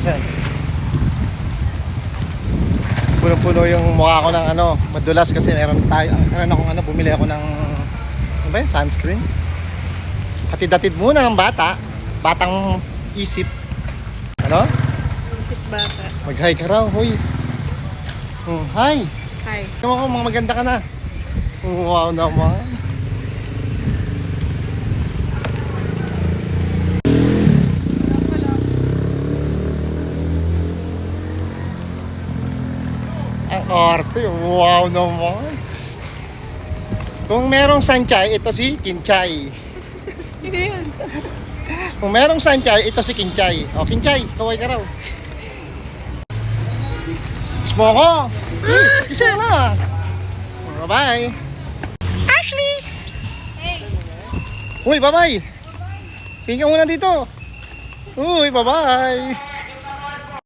Yan. Puno-puno yung mukha ko ng ano, madulas kasi meron akong bumili ako ng ano ba yun? Sunscreen. Hatid-hatid muna ng batang isip. Ano? Isip bata. Mag-hi ka raw, hoy. Hi. Hi. Kamu mga maganda ka na. Wow naman. Ang arte, wow naman. Kung merong sanchay, ito si Kinchay. Hindi yan. Kung merong sanchay, ito si Kinchay. O, Kinchay, kaway ka raw. Kiss mo ako. Kiss mo na. Bye-bye. Ashley! Hey! Uy, bye-bye. Tingin ka muna dito. Uy, bye-bye.